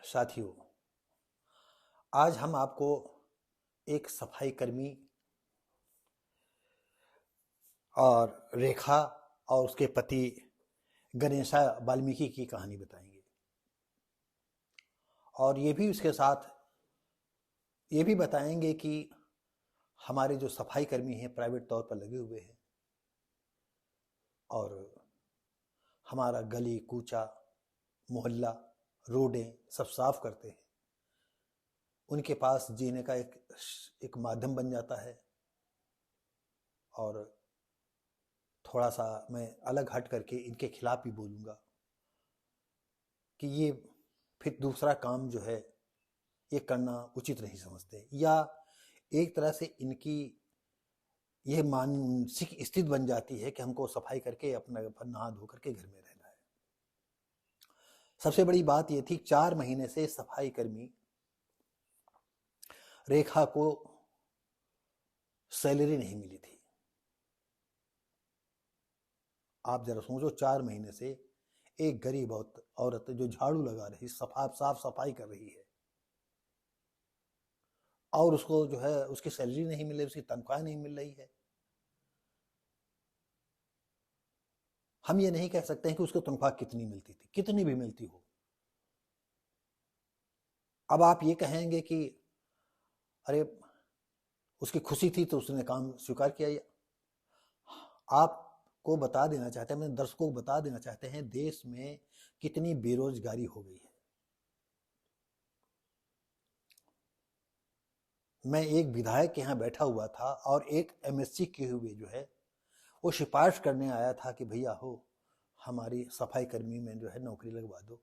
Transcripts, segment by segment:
साथियों, आज हम आपको एक सफाई कर्मी और रेखा और उसके पति गणेशा वाल्मीकि की कहानी बताएंगे और ये भी उसके साथ ये भी बताएंगे कि हमारे जो सफाई कर्मी हैं प्राइवेट तौर पर लगे हुए हैं और हमारा गली कूचा मोहल्ला रोडें सब साफ करते हैं। उनके पास जीने का एक माध्यम बन जाता है। और थोड़ा सा मैं अलग हट करके इनके खिलाफ भी बोलूँगा कि ये फिर दूसरा काम जो है ये करना उचित नहीं समझते, या एक तरह से इनकी यह मानसिक स्थिति बन जाती है कि हमको सफाई करके अपना नहा धो करके घर में रहना है। सबसे बड़ी बात ये थी, 4 महीने से सफाई कर्मी रेखा को सैलरी नहीं मिली थी। आप जरा सोचो, 4 महीने से एक गरीब औरत जो झाड़ू लगा रही, साफ सफाई कर रही है और उसको जो है उसकी सैलरी नहीं मिल रही, उसकी तनख्वाह नहीं मिल रही है। हम ये नहीं कह सकते हैं कि उसको तनख्वाह कितनी मिलती थी, कितनी भी मिलती हो। अब आप ये कहेंगे कि अरे उसकी खुशी थी तो उसने काम स्वीकार किया। आपको बता देना चाहते हैं, अपने दर्शकों को बता देना चाहते हैं, देश में कितनी बेरोजगारी हो गई है। मैं एक विधायक के यहाँ बैठा हुआ था और एक एमएससी किए हुए जो है वो सिफारिश करने आया था कि भैया हो हमारी सफाई कर्मी में जो है नौकरी लगवा दो।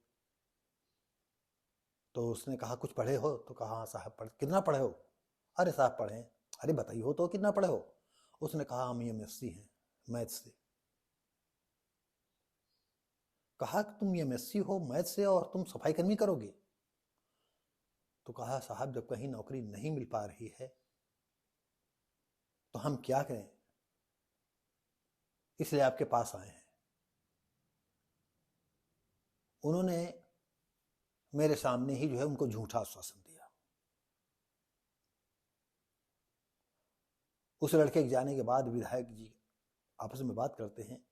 तो उसने कहा कुछ पढ़े हो? तो कहा हाँ साहब पढ़। कितना पढ़े हो? अरे साहब पढ़े। अरे बताइए हो तो कितना पढ़े हो? उसने कहा हम एमएससी हैं मैथ से। कहा कि तुम एमएससी हो मैथ से और तुम सफाई कर्मी करोगे? तो कहा साहब जब कहीं नौकरी नहीं मिल पा रही है तो हम क्या करें, इसलिए आपके पास आए हैं। उन्होंने मेरे सामने ही जो है उनको झूठा आश्वासन दिया। उस लड़के के जाने के बाद विधायक जी आपस में बात करते हैं,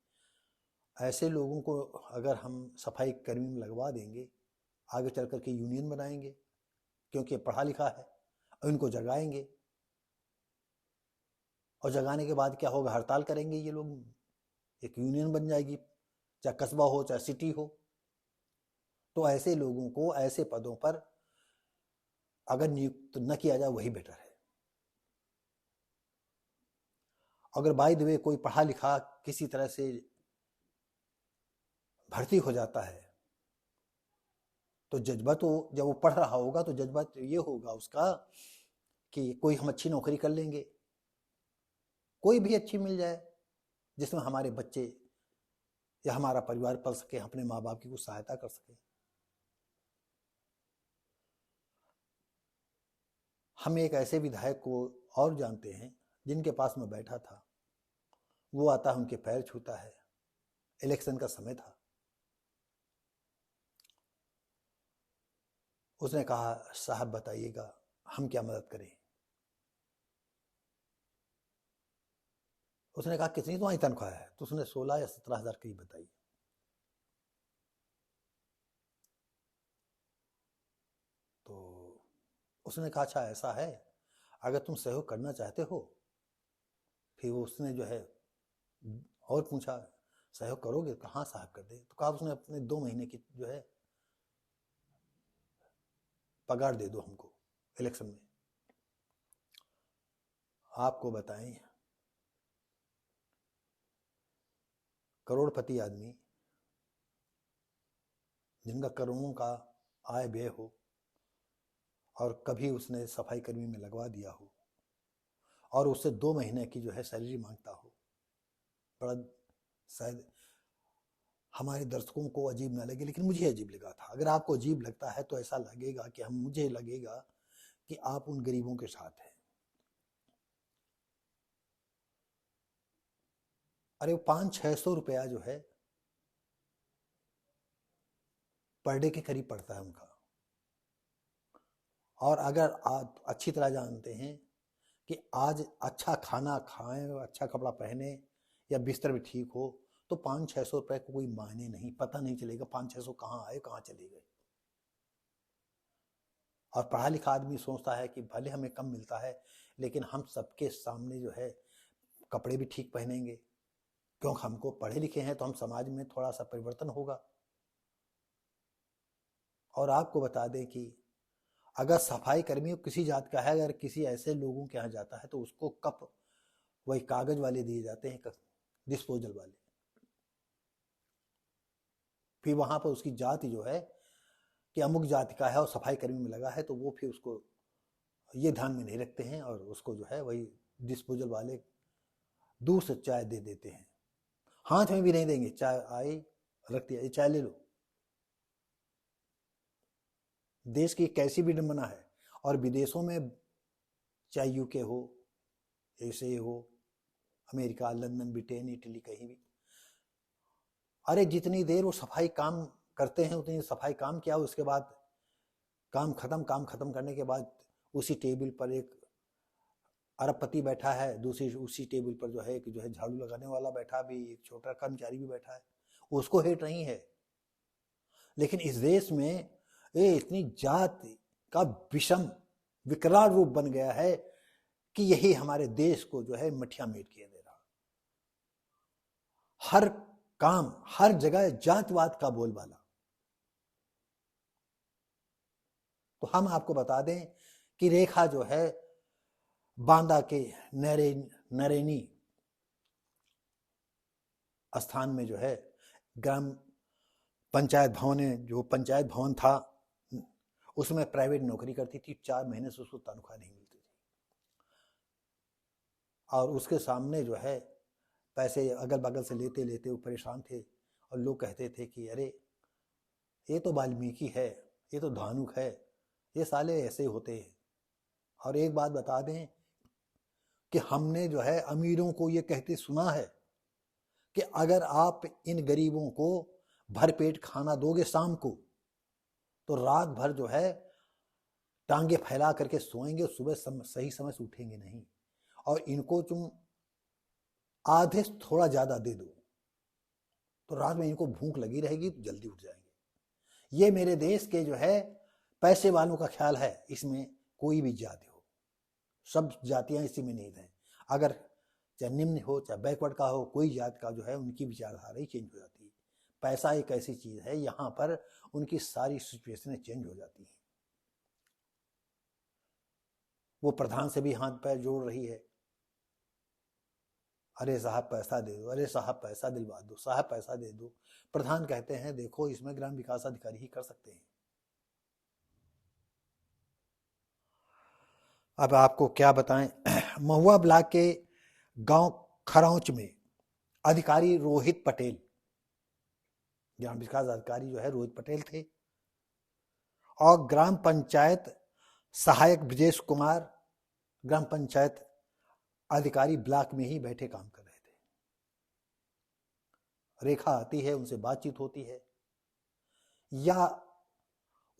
ऐसे लोगों को अगर हम सफाई कर्मी में लगवा देंगे, आगे चल करके यूनियन बनाएंगे क्योंकि पढ़ा लिखा है, और इनको जगाएंगे और जगाने के बाद क्या होगा, हड़ताल करेंगे ये लोग, एक यूनियन बन जाएगी, चाहे कस्बा हो चाहे सिटी हो। तो ऐसे लोगों को ऐसे पदों पर अगर नियुक्त न किया जाए वही बेटर है। अगर बाय द वे कोई पढ़ा लिखा किसी तरह से भर्ती हो जाता है तो जज्बा तो जब वो पढ़ रहा होगा तो जज्बा तो ये होगा उसका कि कोई हम अच्छी नौकरी कर लेंगे, कोई भी अच्छी मिल जाए जिसमें हमारे बच्चे या हमारा परिवार पल सके, अपने माँ बाप की कुछ सहायता कर सके। हम एक ऐसे विधायक को और जानते हैं जिनके पास मैं बैठा था, वो आता है उनके पैर छूता है। इलेक्शन का समय था, उसने कहा साहब बताइएगा हम क्या मदद करें। उसने कहा कितनी तुम्हारी तनख्वाह है? तो उसने 16 या 17 हजार की बताई। तो उसने कहा अच्छा ऐसा है, अगर तुम सहयोग करना चाहते हो। फिर उसने जो है और पूछा सहयोग करोगे? कहाँ साहब कर दे। तो कहा उसने अपने 2 महीने की जो है पगार दे दो हमको इलेक्शन में। आपको बताएं, करोड़पति आदमी जिनका करोड़ों का आय व्यय हो और कभी उसने सफाई कर्मी में लगवा दिया हो और उससे 2 महीने की जो है सैलरी मांगता हो, बड़ा शायद हमारे दर्शकों को अजीब ना लगे, लेकिन मुझे अजीब लगा था। अगर आपको अजीब लगता है तो ऐसा लगेगा कि मुझे लगेगा कि आप उन गरीबों के साथ हैं। अरे वो 500-600 रुपया जो है पर डे के करीब पड़ता है उनका। और अगर आप अच्छी तरह जानते हैं कि आज अच्छा खाना खाएं, अच्छा कपड़ा पहने या बिस्तर भी ठीक हो, तो 500-600 रुपए को कोई मायने नहीं, पता नहीं चलेगा 500-600 कहाँ आए कहाँ चले गए। और पढ़ा लिखा आदमी सोचता है कि भले हमें कम मिलता है लेकिन हम सबके सामने जो है कपड़े भी ठीक पहनेंगे, क्योंकि हमको पढ़े लिखे हैं तो हम समाज में थोड़ा सा परिवर्तन होगा। और आपको बता दें कि अगर सफाई कर्मी किसी जात का है, अगर किसी ऐसे लोगों के यहाँ जाता है तो उसको कप वही कागज वाले दिए जाते हैं, डिस्पोजल वाले। फिर वहां पर उसकी जाति जो है कि अमुक जाति का है और सफाई कर्मी में लगा है, तो वो फिर उसको ये ध्यान में नहीं रखते हैं और उसको जो है वही डिस्पोजल वाले दूर से चाय दे देते हैं, हाथ में भी नहीं देंगे। चाय आई, रख दिया, ये चाय ले लो। देश की कैसी विडंबना है। और विदेशों में चाहे यूके हो, ऐसे हो, अमेरिका, लंदन, ब्रिटेन, इटली, कहीं भी, अरे जितनी देर वो सफाई काम करते हैं उतनी सफाई काम किया, उसके बाद काम खत्म करने के बाद उसी टेबल पर एक अरबपति बैठा है, दूसरी उसी टेबल पर जो है झाड़ू लगाने वाला बैठा, भी एक छोटा कर्मचारी भी बैठा है, उसको हेट नहीं है। लेकिन इस देश में ये इतनी जाति का विषम विकराल रूप बन गया है कि यही हमारे देश को जो है मठिया मेट किए दे रहा। हर काम, हर जगह जातवाद का बोलबाला। तो हम आपको बता दें कि रेखा जो है बांदा के नरेनी स्थान में जो है ग्राम पंचायत भवन है, जो पंचायत भवन था उसमें प्राइवेट नौकरी करती थी, 4 महीने से उसको तनख्वाह नहीं मिलती थी। और उसके सामने जो है पैसे अगल बगल से लेते लेते वो परेशान थे और लोग कहते थे कि अरे ये तो वाल्मीकि है, ये तो धानुक है, ये साले ऐसे होते हैं। और एक बात बता दें कि हमने जो है अमीरों को ये कहते सुना है कि अगर आप इन गरीबों को भरपेट खाना दोगे शाम को, तो रात भर जो है टांगे फैला करके सोएंगे, सुबह सही समय से उठेंगे नहीं। और इनको तुम आधे से थोड़ा ज्यादा दे दो तो रात में इनको भूख लगी रहेगी तो जल्दी उठ जाएंगे। ये मेरे देश के जो है पैसे वालों का ख्याल है, इसमें कोई भी जाति हो, सब जातियां इसी में निहित हैं। अगर चाहे निम्न हो चाहे बैकवर्ड का हो, कोई जात का जो है उनकी विचारधारा ही चेंज हो जाती है। पैसा एक ऐसी चीज है, यहाँ पर उनकी सारी सिचुएशनें चेंज हो जाती हैं। वो प्रधान से भी हाथ पैर जोड़ रही है, अरे साहब पैसा दे दो, अरे साहब पैसा दिलवा दो, साहब पैसा दे दो। प्रधान कहते हैं देखो इसमें ग्राम विकास अधिकारी ही कर सकते हैं। अब आपको क्या बताएं, महुआ ब्लॉक के गांव खरौच में अधिकारी रोहित पटेल, ग्राम विकास अधिकारी जो है रोहित पटेल थे, और ग्राम पंचायत सहायक ब्रजेश कुमार ग्राम पंचायत अधिकारी ब्लॉक में ही बैठे काम कर रहे थे। रेखा आती है, उनसे बातचीत होती है, या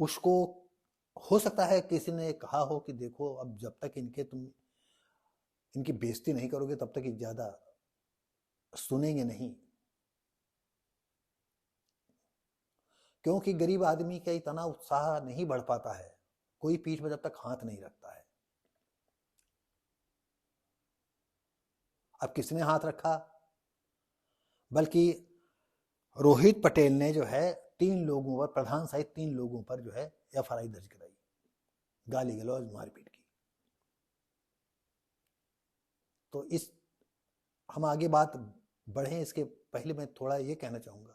उसको हो सकता है किसी ने कहा हो कि देखो अब जब तक तुम इनकी बेइज्जती नहीं करोगे तब तक ज्यादा सुनेंगे नहीं, क्योंकि गरीब आदमी का इतना उत्साह नहीं बढ़ पाता है कोई पीठ में जब तक हाथ नहीं रखता है। अब किसने हाथ रखा, बल्कि रोहित पटेल ने जो है 3 लोगों पर, प्रधान सहित 3 लोगों पर जो है एफआईआर दर्ज कराई, गाली गलौज मारपीट की। तो इस हम आगे बात बढ़े इसके पहले मैं थोड़ा ये कहना चाहूंगा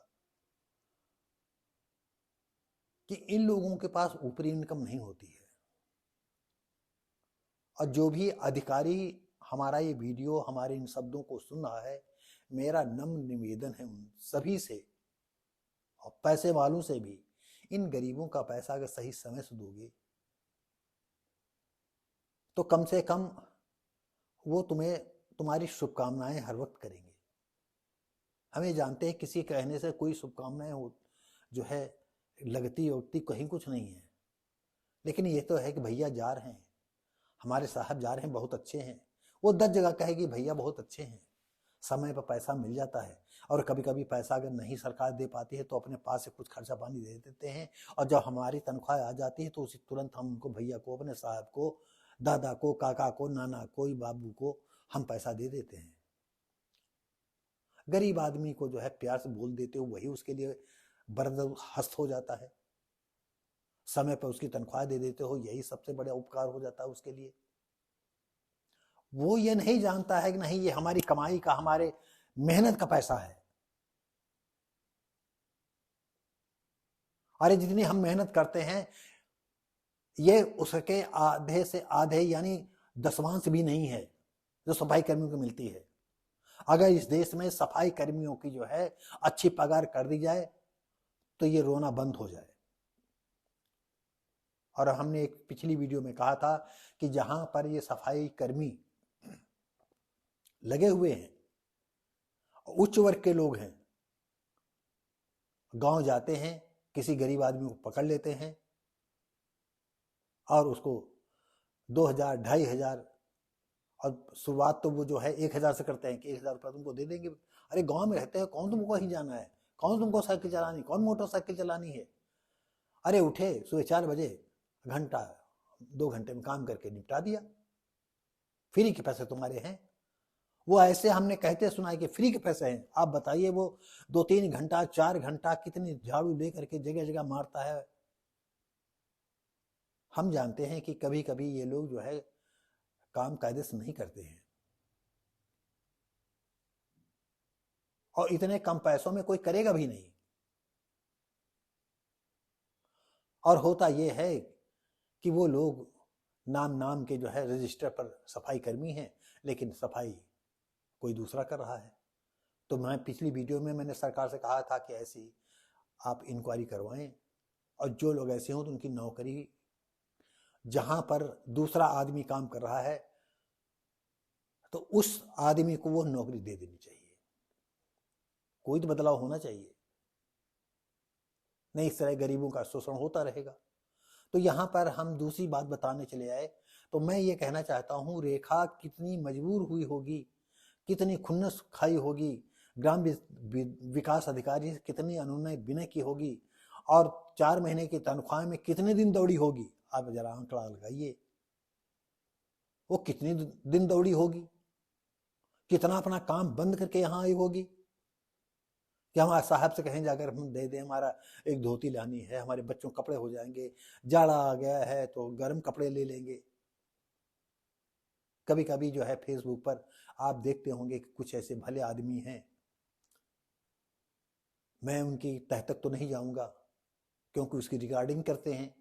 कि इन लोगों के पास ऊपरी इनकम नहीं होती है, और जो भी अधिकारी हमारा ये वीडियो हमारे इन शब्दों को सुन रहा है, मेरा नम्र निवेदन है उन सभी से और पैसे वालों से भी, इन गरीबों का पैसा अगर सही समय से दोगे तो कम से कम वो तुम्हारी शुभकामनाएं हर वक्त करेंगे। हमें जानते हैं किसी कहने से कोई शुभकामनाएं जो है लगती उगती कहीं कुछ नहीं है, लेकिन ये तो है कि भैया जा रहे हैं, हमारे साहब जा रहे हैं, बहुत अच्छे हैं, वो 10 जगह कहेगी भैया बहुत अच्छे हैं, समय पर पैसा मिल जाता है। और कभी कभी पैसा अगर नहीं सरकार दे पाती है तो अपने पास से कुछ खर्चा पानी दे देते हैं, और जब हमारी तनख्वाह आ जाती है तो उसी तुरंत हम उनको, भैया को, अपने साहब को, दादा को, काका को, नाना को, बाबू को हम पैसा दे देते हैं। गरीब आदमी को जो है प्यार से बोल देते हो, वही उसके लिए बरदस्त हो जाता है। समय पर उसकी तनख्वाह दे देते हो, यही सबसे बड़ा उपकार हो जाता है उसके लिए। वो ये नहीं जानता है कि नहीं, ये हमारी कमाई का, हमारे मेहनत का पैसा है। अरे जितनी हम मेहनत करते हैं, ये उसके आधे से आधे यानी दसवांश भी नहीं है जो सफाई कर्मियों को मिलती है। अगर इस देश में सफाई कर्मियों की जो है अच्छी पगार कर दी जाए तो ये रोना बंद हो जाए। और हमने एक पिछली वीडियो में कहा था कि जहां पर ये सफाई कर्मी लगे हुए हैं, उच्च वर्ग के लोग हैं, गांव जाते हैं, किसी गरीब आदमी को पकड़ लेते हैं और उसको 2000, 2500, और शुरुआत तो वो जो है 1000 से करते हैं कि 1000 रुपया तुमको दे देंगे। अरे गांव में रहते हैं, कौन तुमको कहीं जाना है, कौन तुमको साइकिल चलानी, कौन मोटरसाइकिल चलानी है। अरे उठे सुबह 4 बजे, घंटा 2 घंटे में काम करके निपटा दिया, फ्री के पैसे तुम्हारे हैं। वो ऐसे हमने कहते सुना है कि फ्री के पैसे हैं। आप बताइए वो 2-3 घंटा 4 घंटा कितनी झाड़ू लेकर के जगह जगह मारता है। हम जानते हैं कि कभी कभी ये लोग जो है काम कायदे से नहीं करते हैं, और इतने कम पैसों में कोई करेगा भी नहीं। और होता यह है कि वो लोग नाम के जो है रजिस्टर पर सफाई कर्मी हैं, लेकिन सफाई कोई दूसरा कर रहा है। तो मैं पिछली वीडियो में मैंने सरकार से कहा था कि ऐसी आप इंक्वायरी करवाएं, और जो लोग ऐसे हों तो उनकी नौकरी, जहां पर दूसरा आदमी काम कर रहा है तो उस आदमी को वो नौकरी दे देनी चाहिए। कोई तो बदलाव होना चाहिए, नहीं इस तरह गरीबों का शोषण होता रहेगा। तो यहां पर हम दूसरी बात बताने चले आए। तो मैं ये कहना चाहता हूं, रेखा कितनी मजबूर हुई होगी, कितनी खुन्नस खाई होगी, ग्राम विकास अधिकारी से कितनी अनुनय विनय की होगी, और 4 महीने की तनख्वाह में कितने दिन दौड़ी होगी। आप जरा आंकड़ा लगाइए, वो कितनी दिन दौड़ी होगी, कितना अपना काम बंद करके यहां आई होगी कि हमारे साहब से कहें जाकर हम दे दें, हमारा एक धोती लानी है, हमारे बच्चों को कपड़े हो जाएंगे, जाड़ा आ गया है तो गर्म कपड़े ले लेंगे। कभी कभी जो है फेसबुक पर आप देखते होंगे कि कुछ ऐसे भले आदमी हैं, मैं उनकी तह तक तो नहीं जाऊंगा क्योंकि उसकी रिकॉर्डिंग करते हैं,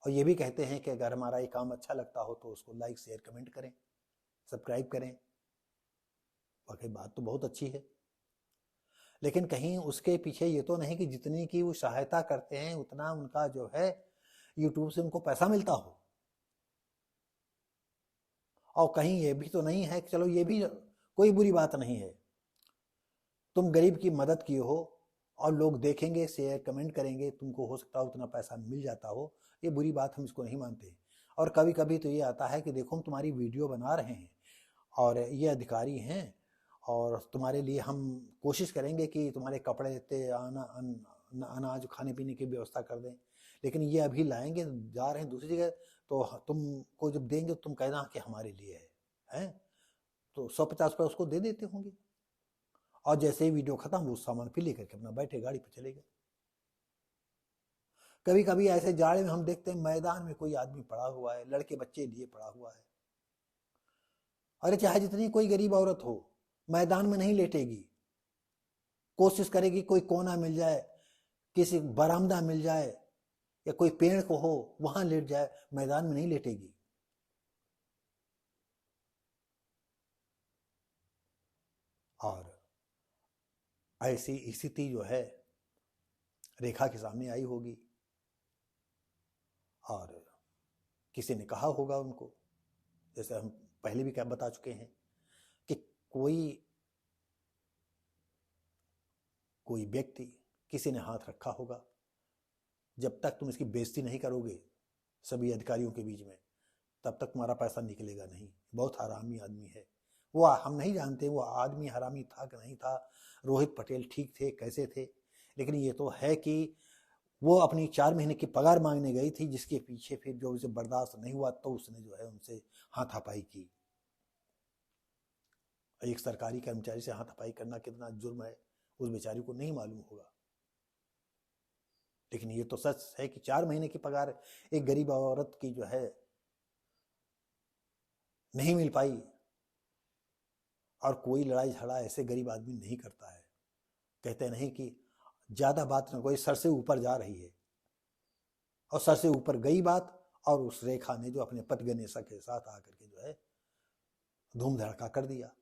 और ये भी कहते हैं कि अगर हमारा ये काम अच्छा लगता हो तो उसको लाइक शेयर कमेंट करें, सब्सक्राइब करें। वाकई बात तो बहुत अच्छी है, लेकिन कहीं उसके पीछे ये तो नहीं कि जितनी की वो सहायता करते हैं उतना उनका जो है यूट्यूब से उनको पैसा मिलता हो। और कहीं ये भी तो नहीं है कि चलो ये भी कोई बुरी बात नहीं है, तुम गरीब की मदद की हो और लोग देखेंगे, शेयर कमेंट करेंगे, तुमको हो सकता है उतना पैसा मिल जाता हो, ये बुरी बात हम इसको नहीं मानते। और कभी कभी तो ये आता है कि देखो हम तुम्हारी वीडियो बना रहे हैं और ये अधिकारी हैं, और तुम्हारे लिए हम कोशिश करेंगे कि तुम्हारे कपड़े लेते, अनाज खाने पीने की व्यवस्था कर दें, लेकिन ये अभी लाएंगे, जा रहे हैं दूसरी जगह, तो तुमको जब देंगे तुम कहना कि हमारे लिए है, तो 150 रुपये उसको दे देते होंगे, और जैसे ही वीडियो खत्म वो सामान फिर लेकर के अपना बैठे गाड़ी पर चले गए। कभी कभी ऐसे जाड़े में हम देखते हैं मैदान में कोई आदमी पड़ा हुआ है, लड़के बच्चे लिए पड़ा हुआ है। अरे चाहे जितनी कोई गरीब औरत हो, मैदान में नहीं लेटेगी, कोशिश करेगी कोई कोना मिल जाए, किसी बरामदा मिल जाए, या कोई पेड़ को हो वहां लेट जाए, मैदान में नहीं लेटेगी। और ऐसी स्थिति जो है रेखा के सामने आई होगी, और किसी ने कहा होगा उनको, जैसे हम पहले भी क्या बता चुके हैं कि कोई व्यक्ति, किसी ने हाथ रखा होगा, जब तक तुम इसकी बेइज्जती नहीं करोगे सभी अधिकारियों के बीच में, तब तक तुम्हारा पैसा निकलेगा नहीं। बहुत हरामी आदमी है वो। हम नहीं जानते वो आदमी हरामी था कि नहीं था, रोहित पटेल ठीक थे कैसे थे, लेकिन ये तो है कि वो अपनी 4 महीने की पगार मांगने गई थी, जिसके पीछे फिर जो उसे बर्दाश्त नहीं हुआ तो उसने जो है उनसे हाथापाई की। एक सरकारी कर्मचारी से हाथापाई करना कितना जुर्म है उस बेचारी को नहीं मालूम होगा, लेकिन ये तो सच है कि 4 महीने की पगार एक गरीब औरत की जो है नहीं मिल पाई। और कोई लड़ाई झगड़ा ऐसे गरीब आदमी नहीं करता है। कहते नहीं कि ज्यादा बात न कोई, सर से ऊपर जा रही है, और सर से ऊपर गई बात, और उस रेखा ने जो अपने पति गणेशा के साथ आकर के जो है धूम धड़का कर दिया।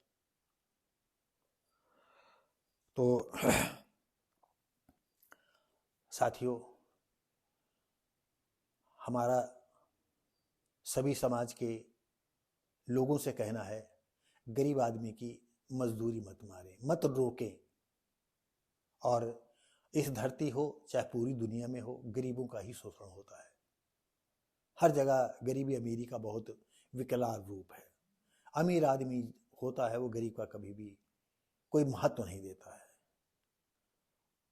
तो साथियों, हमारा सभी समाज के लोगों से कहना है, गरीब आदमी की मजदूरी मत मारे, मत रोके। और इस धरती हो चाहे पूरी दुनिया में हो, गरीबों का ही शोषण होता है। हर जगह गरीबी अमीरी का बहुत विकराल रूप है। अमीर आदमी होता है वो गरीब का कभी भी कोई महत्व नहीं देता है।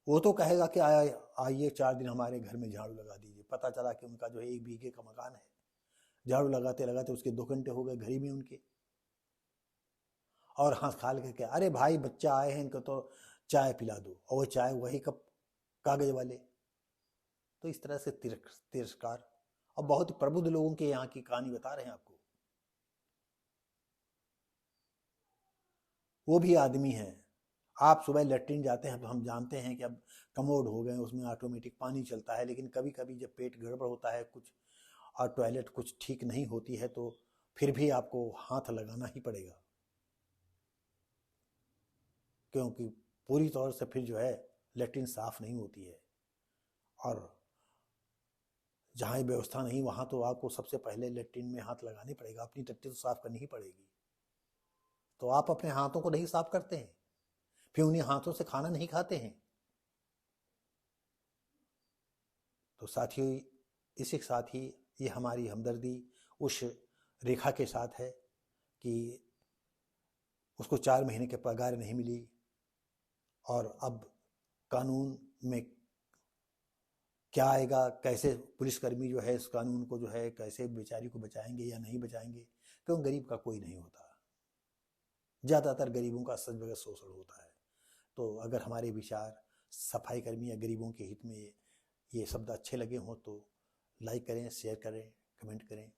वो तो कहेगा कि आइए 4 दिन हमारे घर में झाड़ू लगा दीजिए। पता चला कि उनका जो है 1 बीघे का मकान है, झाड़ू लगाते लगाते उसके 2 घंटे हो गए घर में उनके। और हंस खाल के अरे भाई बच्चा आए हैं इनको तो चाय पिला दो, और वो चाय वही कप कागज वाले। तो इस तरह से तिरस्कार। और बहुत प्रबुद्ध लोगों के यहाँ की कहानी बता रहे हैं आपको। वो भी आदमी है। आप सुबह लेटरिन जाते हैं तो हम जानते हैं कि अब कमोड हो गए, उसमें ऑटोमेटिक पानी चलता है, लेकिन कभी कभी जब पेट गड़बड़ होता है कुछ और टॉयलेट कुछ ठीक नहीं होती है तो फिर भी आपको हाथ लगाना ही पड़ेगा, क्योंकि पूरी तौर से फिर जो है लेटरिन साफ नहीं होती है। और जहाँ व्यवस्था नहीं वहाँ तो आपको सबसे पहले लेटरिन में हाथ लगाने पड़ेगा, अपनी टट्टी तो साफ करनी ही पड़ेगी। तो आप अपने हाथों को नहीं साफ करते हैं, फिर उन्हीं हाथों से खाना नहीं खाते हैं। तो साथियों, इसी के साथ ही ये हमारी हमदर्दी उस रेखा के साथ है कि उसको 4 महीने के पगार नहीं मिली, और अब कानून में क्या आएगा, कैसे पुलिसकर्मी जो है इस कानून को जो है कैसे बेचारी को बचाएंगे या नहीं बचाएंगे, क्यों गरीब का कोई नहीं होता। ज़्यादातर गरीबों का सच बगैर शोषण होता है। तो अगर हमारे विचार सफाई कर्मी या गरीबों के हित में ये शब्द अच्छे लगे हों तो लाइक करें, शेयर करें, कमेंट करें।